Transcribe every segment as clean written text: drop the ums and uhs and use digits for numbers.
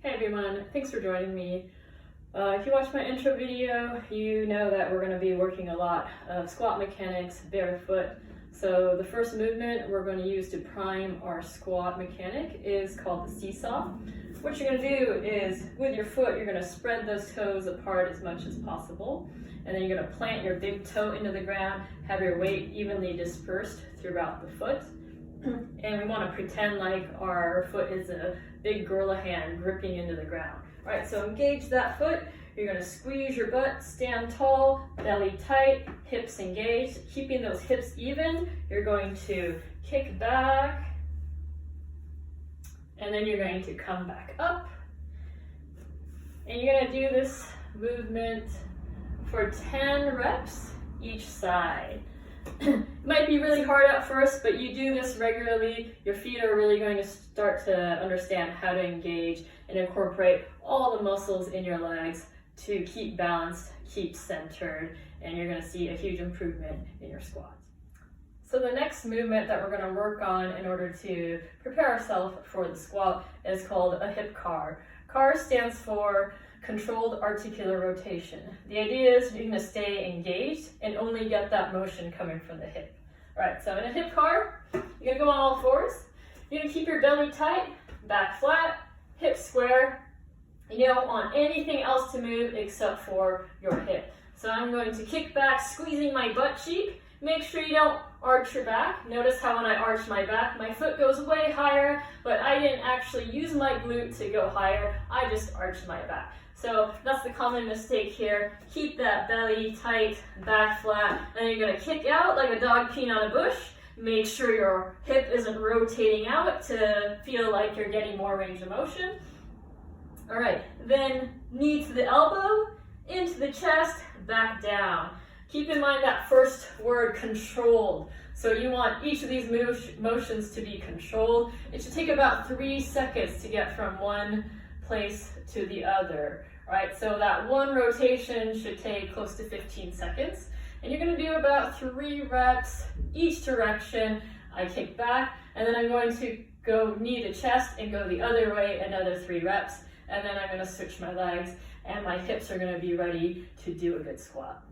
Hey everyone, thanks for joining me. If you watched my intro video, you know that we're going to be working a lot of squat mechanics barefoot. So the first movement we're going to use to prime our squat mechanic is called the seesaw. What you're going to do is, with your foot, you're going to spread those toes apart as much as possible. And then you're going to plant your big toe into the ground, have your weight evenly dispersed throughout the foot. And we want to pretend like our foot is a big gorilla hand gripping into the ground. All right, so engage that foot. You're going to squeeze your butt, stand tall, belly tight, hips engaged. Keeping those hips even, you're going to kick back, and then you're going to come back up. And you're going to do this movement for 10 reps each side. It might be really hard at first, but you do this regularly, your feet are really going to start to understand how to engage and incorporate all the muscles in your legs to keep balanced, keep centered, and you're going to see a huge improvement in your squats. So the next movement that we're going to work on in order to prepare ourselves for the squat is called a hip car. CAR stands for controlled articular rotation. The idea is you're going to stay engaged and only get that motion coming from the hip. All right, so in a hip car, you're going to go on all fours. You're going to keep your belly tight, back flat, hips square. You don't want anything else to move except for your hip. So I'm going to kick back, squeezing my butt cheek. Make sure you don't arch your back. Notice how when I arch my back, my foot goes way higher, but I didn't actually use my glute to go higher. I just arched my back. So that's the common mistake here. Keep that belly tight, back flat, and you're gonna kick out like a dog peeing on a bush. Make sure your hip isn't rotating out to feel like you're getting more range of motion. All right, then knee to the elbow, into the chest, back down. Keep in mind that first word, controlled. So you want each of these motions to be controlled. It should take about 3 seconds to get from one place to the other. Right, so that one rotation should take close to 15 seconds. And you're going to do about 3 reps each direction. I kick back, and then I'm going to go knee to chest and go the other way, another 3 reps. And then I'm going to switch my legs, and my hips are going to be ready to do a good squat.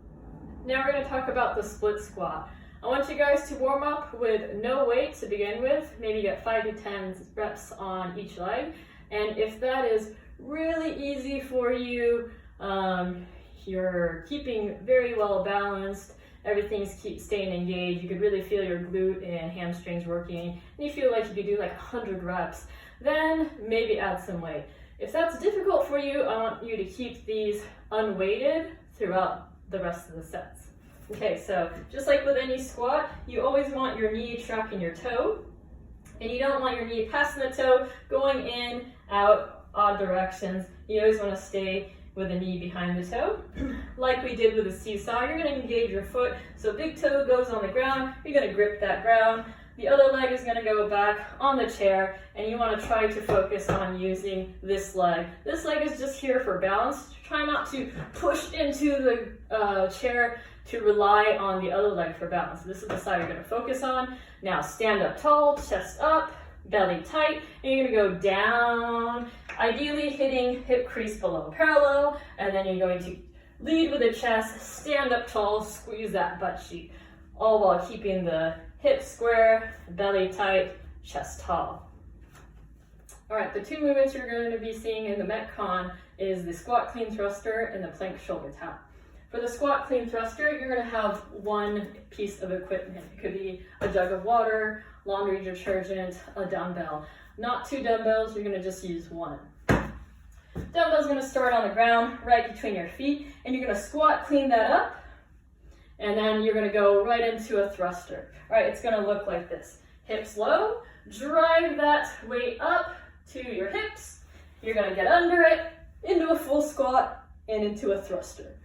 Now we're going to talk about the split squat. I want you guys to warm up with no weight to begin with. Maybe get 5 to 10 reps on each leg. And if that is really easy for you, you're keeping very well balanced, everything's staying engaged, you could really feel your glute and hamstrings working, and you feel like you could do like 100 reps, then maybe add some weight. If that's difficult for you, I want you to keep these unweighted throughout the rest of the sets. Okay, so just like with any squat, you always want your knee tracking your toe, and you don't want your knee passing the toe, going in, out, odd directions. You always want to stay with the knee behind the toe. Like we did with the seesaw, you're going to engage your foot, so big toe goes on the ground, you're going to grip that ground. The other leg is going to go back on the chair, and you want to try to focus on using this leg. This leg is just here for balance. Try not to push into the chair to rely on the other leg for balance. This is the side you're going to focus on. Now stand up tall, chest up, belly tight, and you're going to go down, ideally hitting hip crease below parallel, and then you're going to lead with the chest, stand up tall, squeeze that butt cheek, all while keeping the hips square, belly tight, chest tall. All right, the 2 movements you're going to be seeing in the Metcon is the squat clean thruster and the plank shoulder tap. For the squat clean thruster, you're going to have one piece of equipment. It could be a jug of water, laundry detergent, a dumbbell. Not 2 dumbbells, you're going to just use 1. Dumbbell's going to start on the ground right between your feet, and you're going to squat clean that up, and then you're going to go right into a thruster. All right, it's going to look like this. Hips low, drive that weight up to your hips. You're going to get under it, into a full squat, and into a thruster.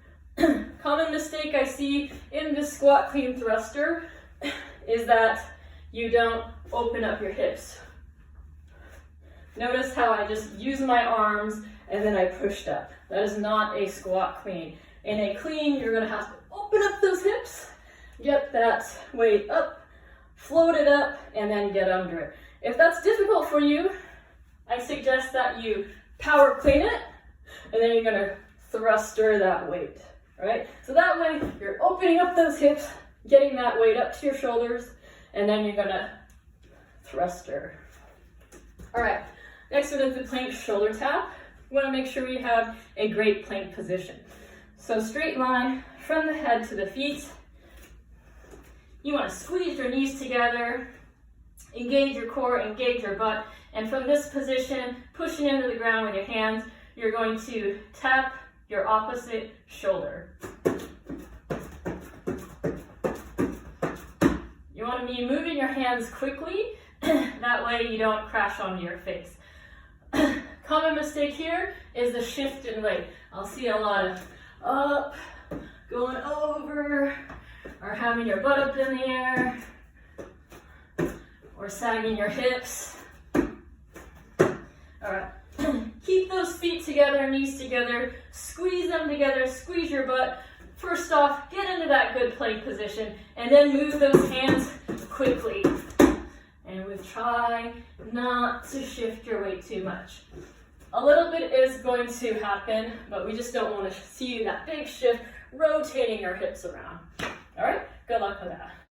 Common mistake I see in this squat clean thruster is that you don't open up your hips. Notice how I just use my arms and then I pushed up. That is not a squat clean. In a clean, you're going to have to open up those hips, get that weight up, float it up, and then get under it. If that's difficult for you, I suggest that you power clean it, and then you're gonna thruster that weight, right? So that way you're opening up those hips, getting that weight up to your shoulders, and then you're gonna thruster. All right, next one is the plank shoulder tap. We wanna make sure we have a great plank position. So straight line from the head to the feet. You wanna squeeze your knees together, engage your core, engage your butt, and from this position, pushing into the ground with your hands, you're going to tap your opposite shoulder. You want to be moving your hands quickly, that way you don't crash onto your face. Common mistake here is the shift in weight. I'll see a lot of up, going over, or having your butt up in the air, or sagging your hips. All right, keep those feet together, knees together, squeeze them together, squeeze your butt. First off, get into that good plank position, and then move those hands quickly. And we try not to shift your weight too much. A little bit is going to happen, but we just don't want to see that big shift rotating our hips around. All right, good luck with that.